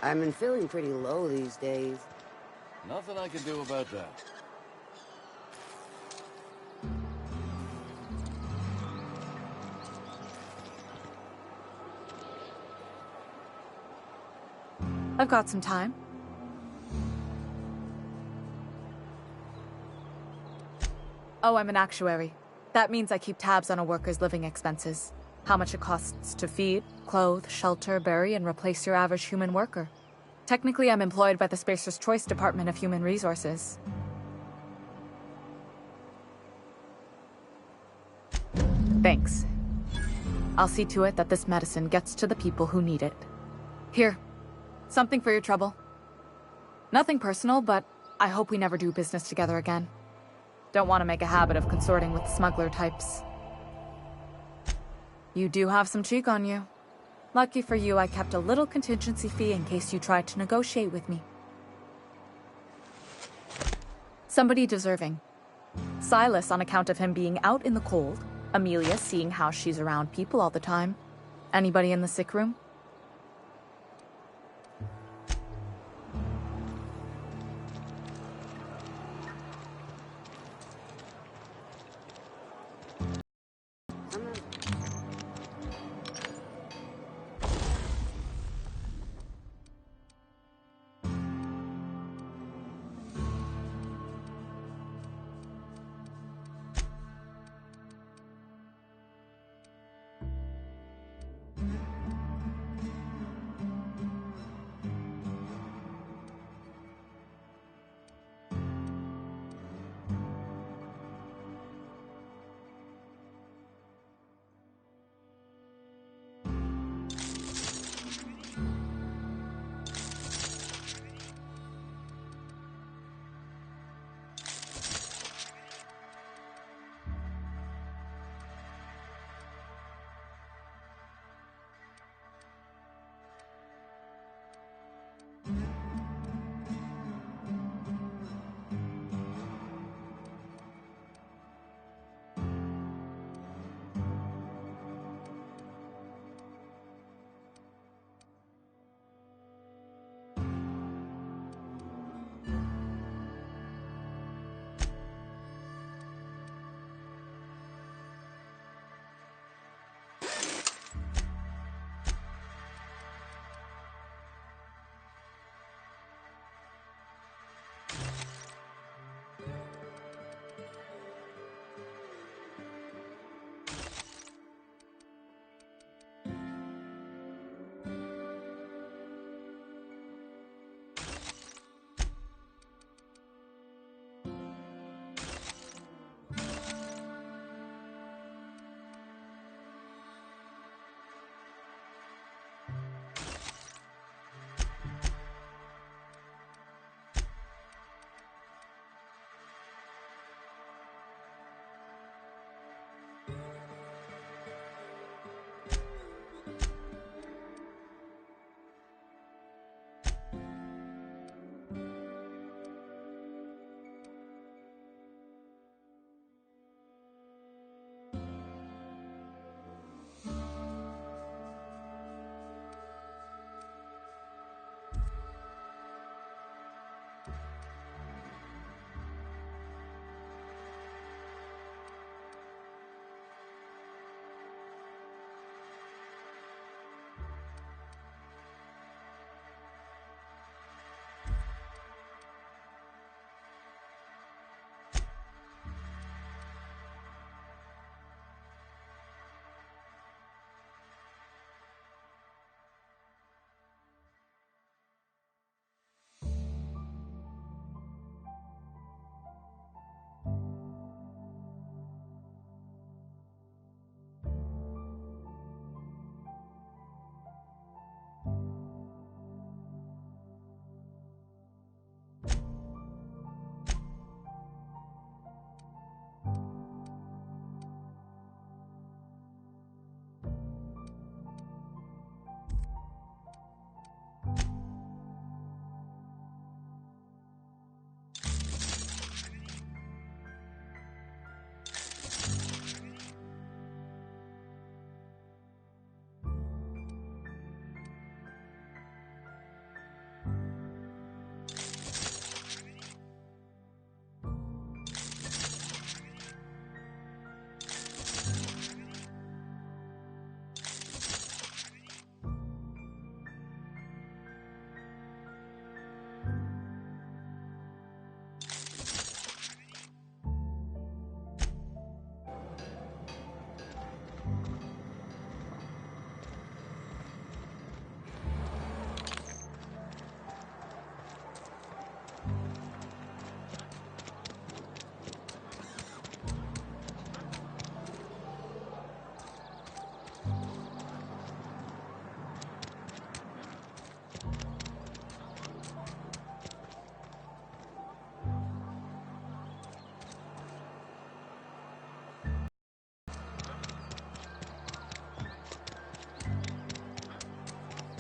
I've been feeling pretty low these days. Nothing I can do about that. I've got some time. Oh, I'm an actuary. That means I keep tabs on a worker's living expenses. How much it costs to feed, clothe, shelter, bury, and replace your average human worker. Technically, I'm employed by the Spacer's Choice Department of Human Resources. Thanks. I'll see to it that this medicine gets to the people who need it. Here, something for your trouble. Nothing personal, but I hope we never do business together again. Don't want to make a habit of consorting with smuggler types. You do have some cheek on you. Lucky for you, I kept a little contingency fee in case you tried to negotiate with me. Somebody deserving. Silas on account of him being out in the cold. Amelia seeing how she's around people all the time. Anybody in the sick room?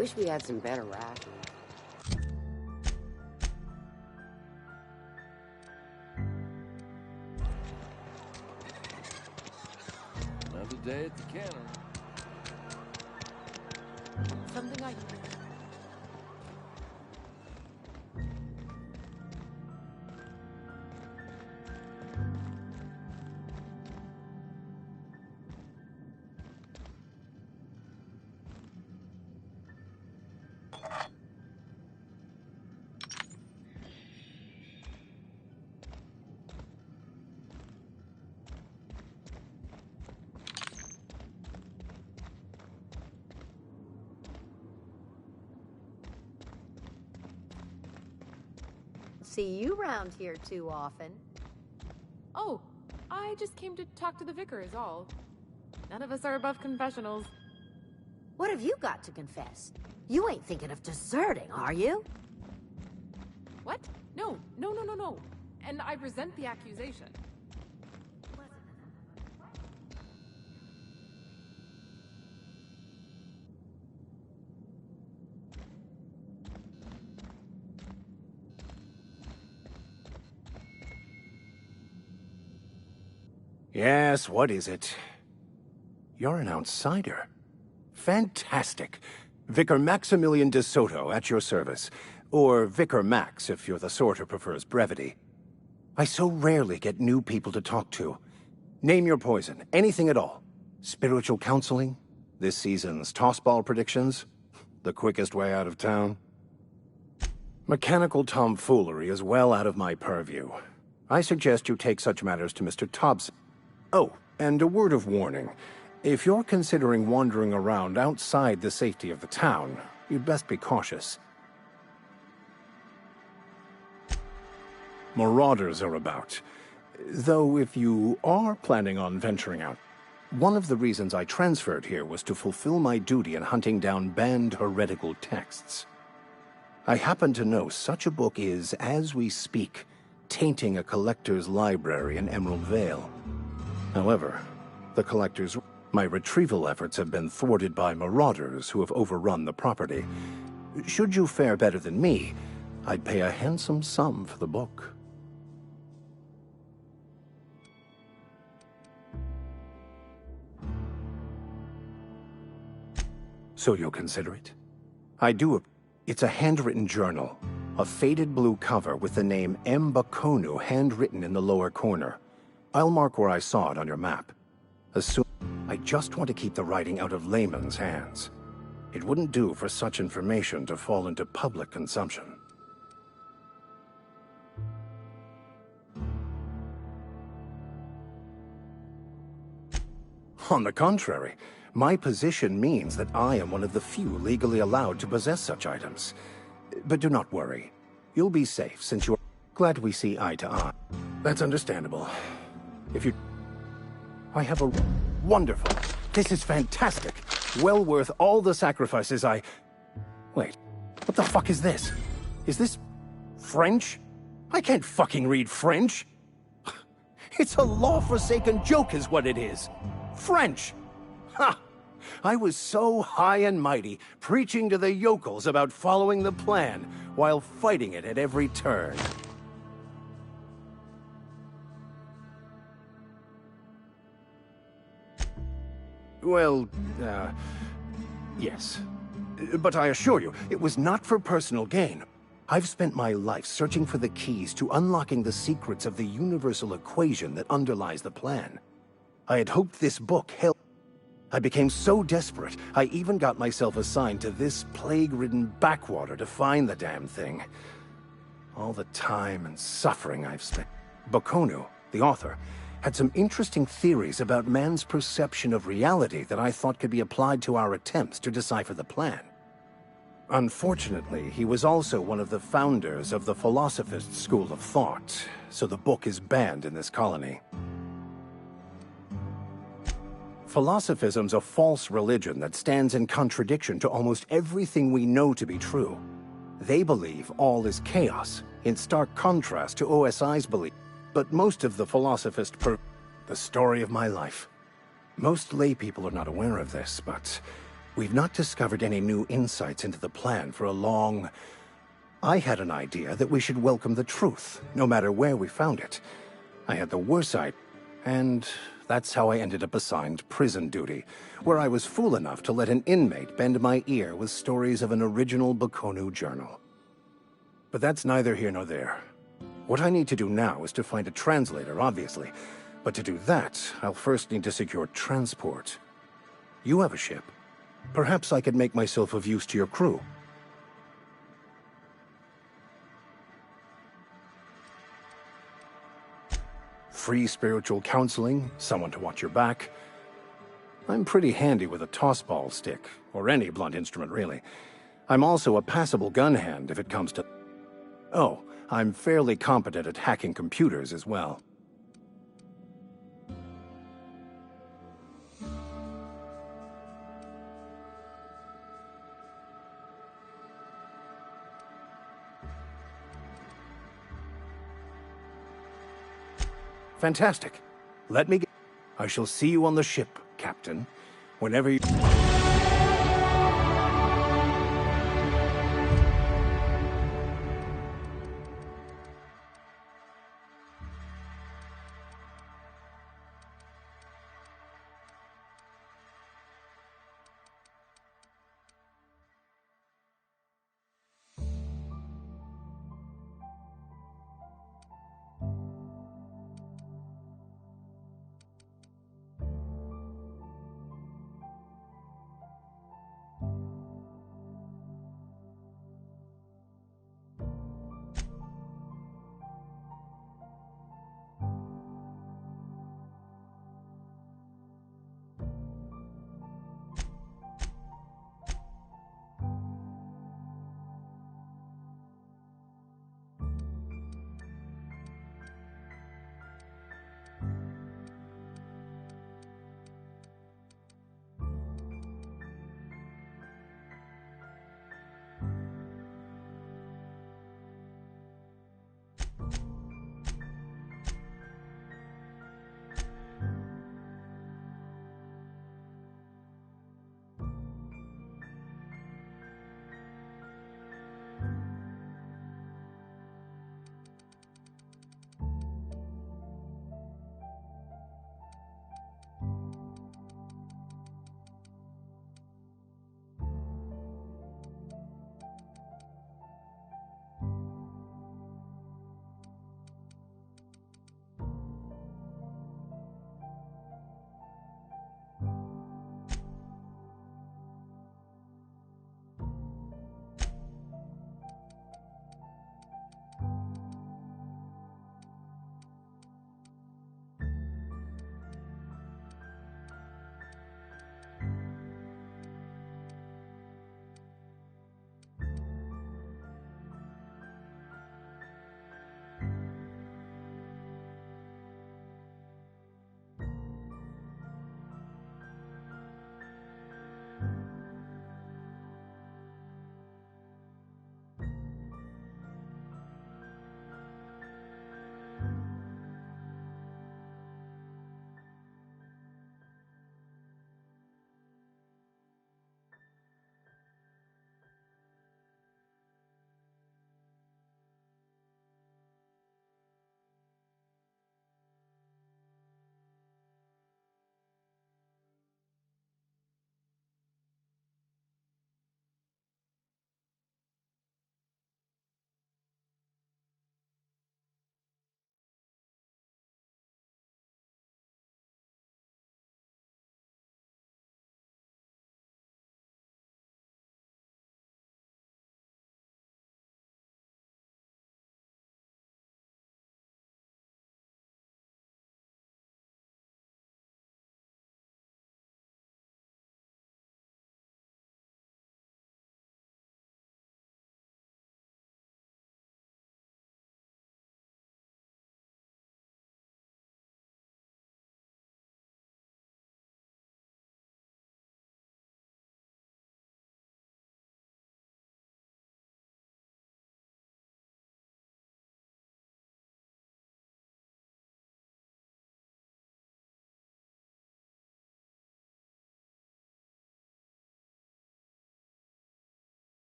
Wish we had some better rations. Another day at the cannery. Something I... See you round here too often. Oh, I just came to talk to the vicar is all. None of us are above confessionals. What have you got to confess? You ain't thinking of deserting, are you? What? No. And I resent the accusation. Yes, what is it? You're an outsider. Fantastic. Vicar Maximilian de Soto, at your service. Or Vicar Max, if you're the sort who prefers brevity. I so rarely get new people to talk to. Name your poison, anything at all. Spiritual counseling? This season's tossball predictions? The quickest way out of town? Mechanical tomfoolery is well out of my purview. I suggest you take such matters to Mr. Thompson. Oh, and a word of warning. If you're considering wandering around outside the safety of the town, you'd best be cautious. Marauders are about. Though if you are planning on venturing out, one of the reasons I transferred here was to fulfill my duty in hunting down banned heretical texts. I happen to know such a book is, as we speak, tainting a collector's library in Emerald Vale. However, my retrieval efforts have been thwarted by marauders who have overrun the property. Should you fare better than me, I'd pay a handsome sum for the book. So you'll consider it? I do. It's a handwritten journal. A faded blue cover with the name M. Bakonu handwritten in the lower corner. I'll mark where I saw it on your map. I just want to keep the writing out of layman's hands. It wouldn't do for such information to fall into public consumption. On the contrary, my position means that I am one of the few legally allowed to possess such items. But do not worry. You'll be safe since you're glad we see eye to eye. That's understandable. I have a wonderful... This is fantastic. Well worth all the sacrifices Wait, what the fuck is this? Is this French? I can't fucking read French. It's a law-forsaken joke is what it is. French. Ha! I was so high and mighty, preaching to the yokels about following the plan, while fighting it at every turn. Well, yes. But I assure you, it was not for personal gain. I've spent my life searching for the keys to unlocking the secrets of the universal equation that underlies the plan. I had hoped this book helped. I became so desperate, I even got myself assigned to this plague-ridden backwater to find the damn thing. All the time and suffering I've spent. Bakonu, the author, had some interesting theories about man's perception of reality that I thought could be applied to our attempts to decipher the plan. Unfortunately, he was also one of the founders of the Philosophist school of thought, so the book is banned in this colony. Philosophism's a false religion that stands in contradiction to almost everything we know to be true. They believe all is chaos, in stark contrast to OSI's belief. But most of the philosophist the story of my life. Most lay people are not aware of this, but We've not discovered any new insights into the plan for a long... I had an idea that we should welcome the truth, no matter where we found it. I had the worst idea, and that's how I ended up assigned prison duty, where I was fool enough to let an inmate bend my ear with stories of an original Baconu journal. But that's neither here nor there. What I need to do now is to find a translator, obviously. But to do that, I'll first need to secure transport. You have a ship. Perhaps I could make myself of use to your crew. Free spiritual counseling, someone to watch your back. I'm pretty handy with a tossball stick, or any blunt instrument, really. I'm also a passable gun hand if it comes to... Oh, I'm fairly competent at hacking computers as well. Fantastic. Let me get... I shall see you on the ship, Captain. Whenever you...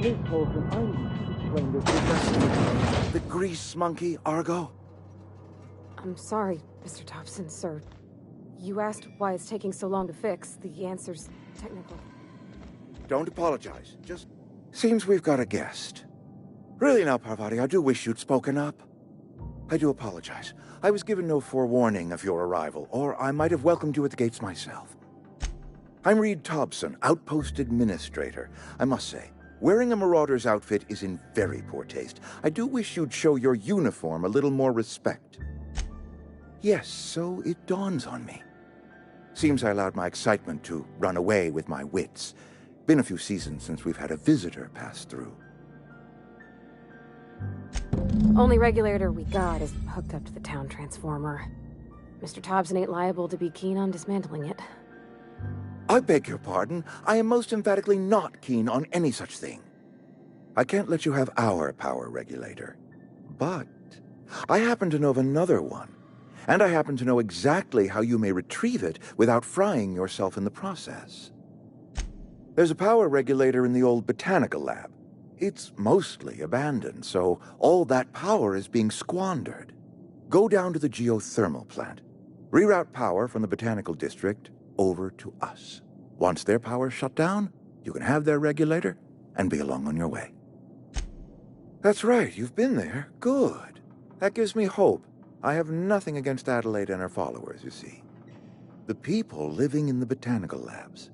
Miss Holcomb, I need to explain this. The grease monkey, Argo? I'm sorry, Mr. Thompson, sir. You asked why it's taking so long to fix. The answer's technical. Don't apologize. Just seems we've got a guest. Really now, Parvati, I do wish you'd spoken up. I do apologize. I was given no forewarning of your arrival, or I might have welcomed you at the gates myself. I'm Reed Thompson, Outpost Administrator. I must say, wearing a Marauder's outfit is in very poor taste. I do wish you'd show your uniform a little more respect. Yes, so it dawns on me. Seems I allowed my excitement to run away with my wits. Been a few seasons since we've had a visitor pass through. Only regulator we got is hooked up to the town transformer. Mr. Thompson ain't liable to be keen on dismantling it. I beg your pardon. I am most emphatically not keen on any such thing. I can't let you have our power regulator. But I happen to know of another one. And I happen to know exactly how you may retrieve it without frying yourself in the process. There's a power regulator in the old botanical lab. It's mostly abandoned, so all that power is being squandered. Go down to the geothermal plant. Reroute power from the botanical district over to us. Once their power's shut down, you can have their regulator and be along on your way. That's right, you've been there. Good. That gives me hope. I have nothing against Adelaide and her followers, you see. The people living in the botanical labs,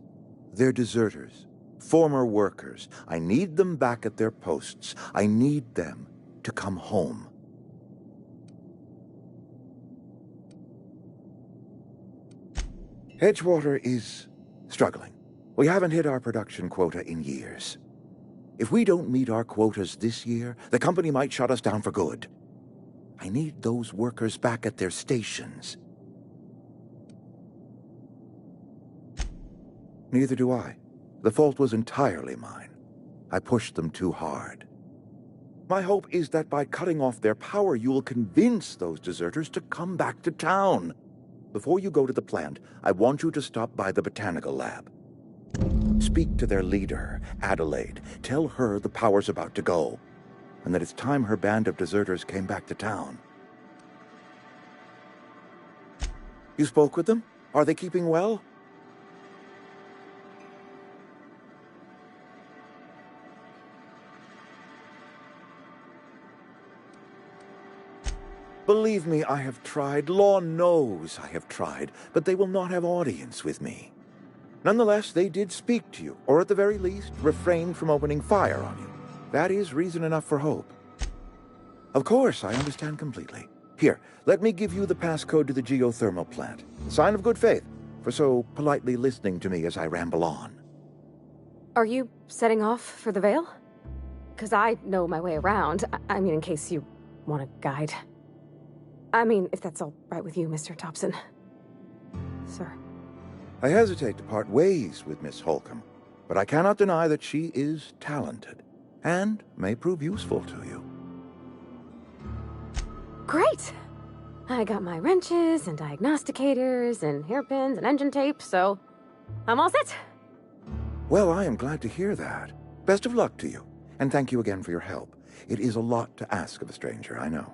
they're deserters, former workers. I need them back at their posts. I need them to come home. Edgewater is struggling. We haven't hit our production quota in years. If we don't meet our quotas this year, the company might shut us down for good. I need those workers back at their stations. Neither do I. The fault was entirely mine. I pushed them too hard. My hope is that by cutting off their power, you will convince those deserters to come back to town. Before you go to the plant, I want you to stop by the botanical lab. Speak to their leader, Adelaide. Tell her the power's about to go, and that it's time her band of deserters came back to town. You spoke with them? Are they keeping well? Believe me, I have tried. Law knows I have tried, but they will not have audience with me. Nonetheless, they did speak to you, or at the very least, refrained from opening fire on you. That is reason enough for hope. Of course, I understand completely. Here, let me give you the passcode to the geothermal plant. A sign of good faith, for so politely listening to me as I ramble on. Are you setting off for the Vale? Because I know my way around. I mean, in case you want a guide. I mean, if that's all right with you, Mr. Thompson. Sir. I hesitate to part ways with Miss Holcomb, but I cannot deny that she is talented, and may prove useful to you. Great! I got my wrenches and diagnosticators and hairpins and engine tape, so I'm all set. Well, I am glad to hear that. Best of luck to you, and thank you again for your help. It is a lot to ask of a stranger, I know.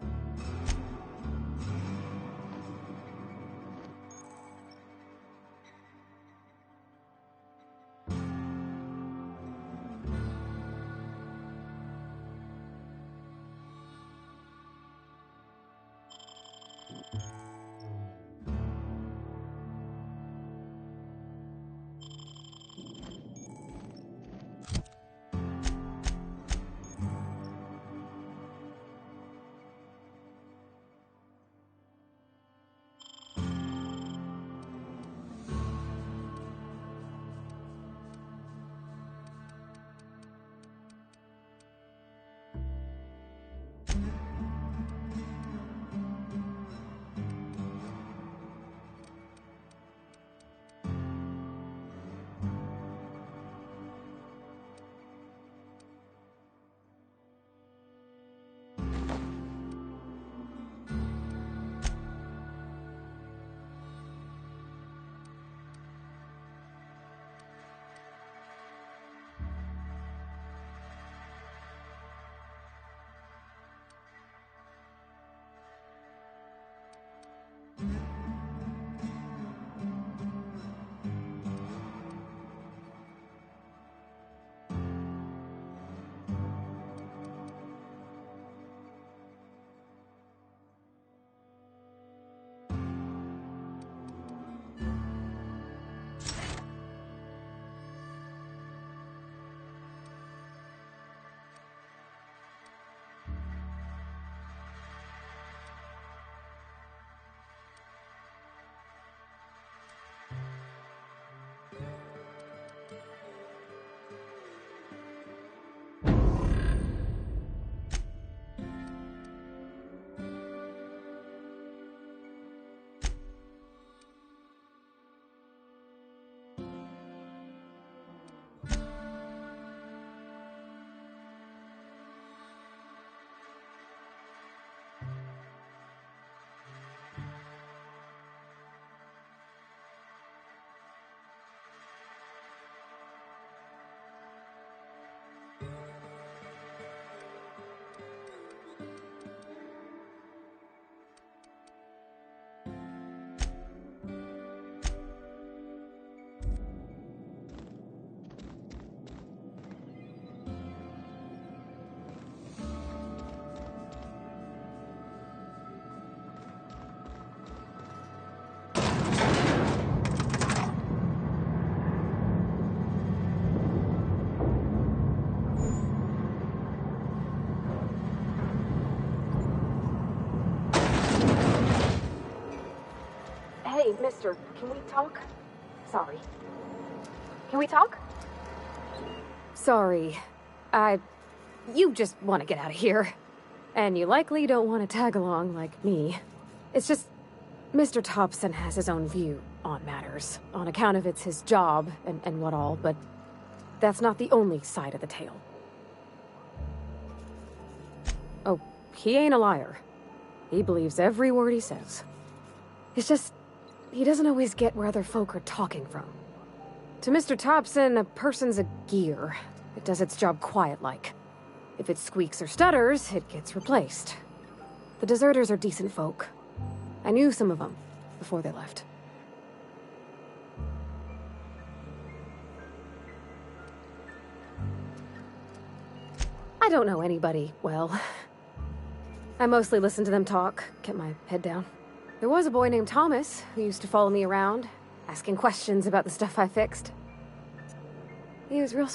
Mister, can we talk? Sorry. Can we talk? Sorry. You just want to get out of here. And you likely don't want to tag along like me. It's just, Mr. Thompson has his own view on matters, on account of it's his job and what all, but that's not the only side of the tale. Oh, he ain't a liar. He believes every word he says. It's just, he doesn't always get where other folk are talking from. To Mr. Thompson, a person's a gear. It does its job quiet-like. If it squeaks or stutters, it gets replaced. The deserters are decent folk. I knew some of them before they left. I don't know anybody well. I mostly listen to them talk, kept my head down. There was a boy named Thomas who used to follow me around, asking questions about the stuff I fixed. He was real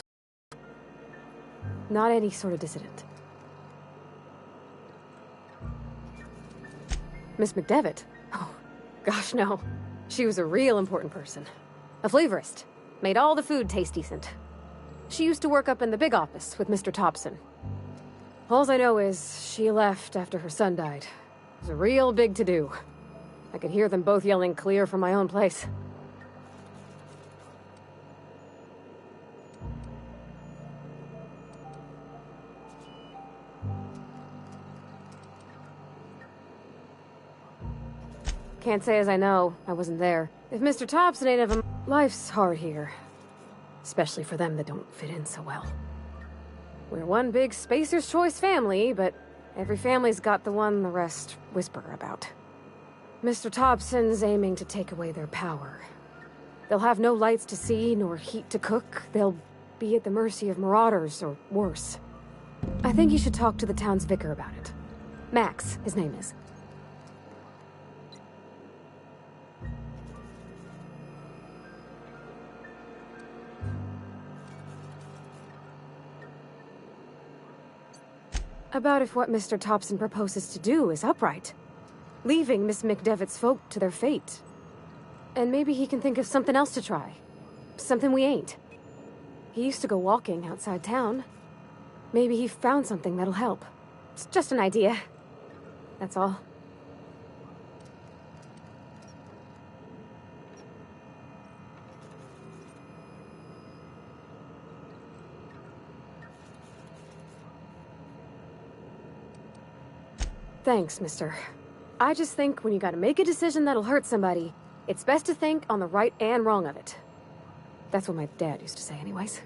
not any sort of dissident. Miss McDevitt? Oh, gosh, no. She was a real important person. A flavorist. Made all the food taste decent. She used to work up in the big office with Mr. Thompson. All I know is she left after her son died. It was a real big to-do. I could hear them both yelling clear from my own place. Can't say as I know. I wasn't there. If Mr. Thompson ain't of him, life's hard here. Especially for them that don't fit in so well. We're one big Spacer's Choice family, but every family's got the one the rest whisper about. Mr. Thompson's aiming to take away their power. They'll have no lights to see, nor heat to cook. They'll be at the mercy of marauders, or worse. I think you should talk to the town's vicar about it. Max, his name is. About if what Mr. Thompson proposes to do is upright. Leaving Miss McDevitt's folk to their fate. And maybe he can think of something else to try. Something we ain't. He used to go walking outside town. Maybe he found something that'll help. It's just an idea. That's all. Thanks, mister. I just think when you gotta make a decision that'll hurt somebody, it's best to think on the right and wrong of it. That's what my dad used to say anyways.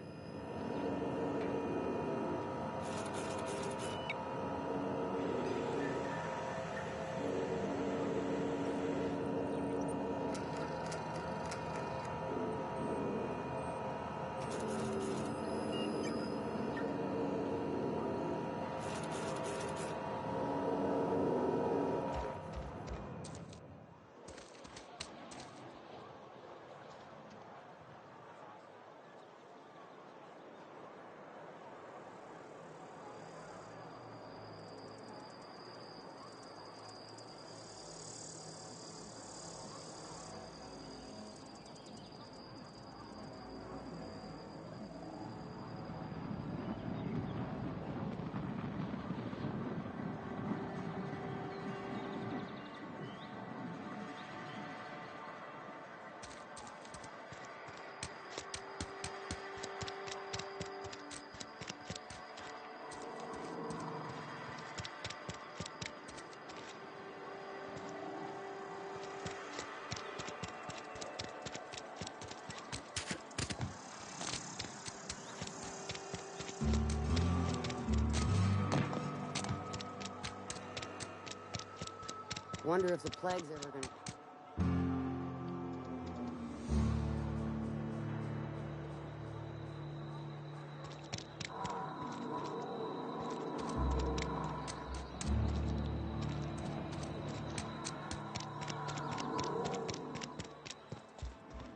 Wonder if the plague's ever gonna...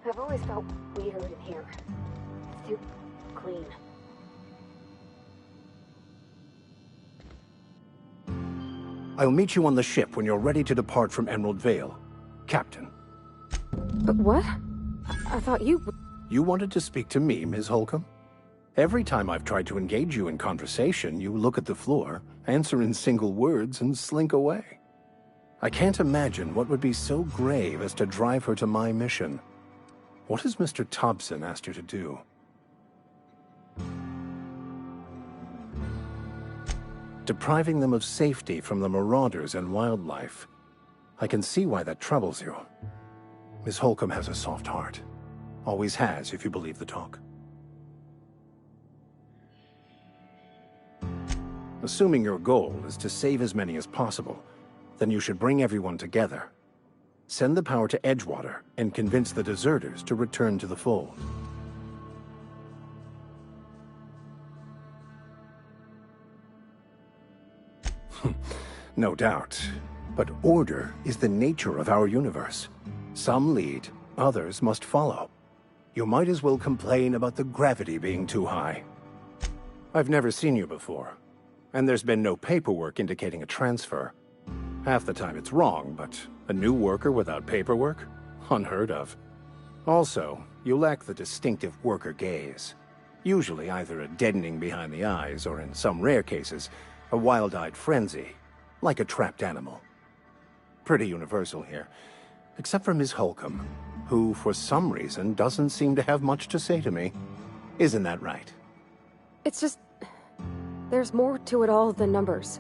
I've always felt weird in here. It's too clean. I'll meet you on the ship when you're ready to depart from Emerald Vale. Captain. But what? I thought you... You wanted to speak to me, Ms. Holcomb? Every time I've tried to engage you in conversation, you look at the floor, answer in single words, and slink away. I can't imagine what would be so grave as to drive her to my mission. What has Mr. Thompson asked her to do? Depriving them of safety from the marauders and wildlife. I can see why that troubles you. Miss Holcomb has a soft heart. Always has, if you believe the talk. Assuming your goal is to save as many as possible, then you should bring everyone together. Send the power to Edgewater and convince the deserters to return to the fold. No doubt. But order is the nature of our universe. Some lead, others must follow. You might as well complain about the gravity being too high. I've never seen you before, and there's been no paperwork indicating a transfer. Half the time it's wrong, but a new worker without paperwork? Unheard of. Also, you lack the distinctive worker gaze. Usually either a deadening behind the eyes, or in some rare cases, a wild-eyed frenzy, like a trapped animal. Pretty universal here, except for Ms. Holcomb, who, for some reason, doesn't seem to have much to say to me. Isn't that right? It's just... there's more to it all than numbers.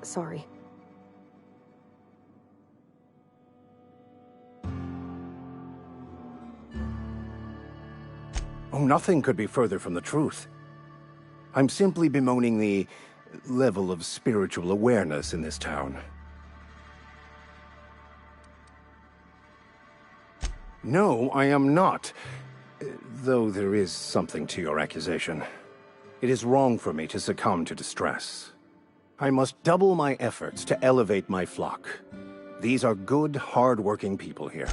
Sorry. Oh, nothing could be further from the truth. I'm simply bemoaning the level of spiritual awareness in this town. No, I am not. Though there is something to your accusation. It is wrong for me to succumb to distress. I must double my efforts to elevate my flock. These are good, hard-working people here.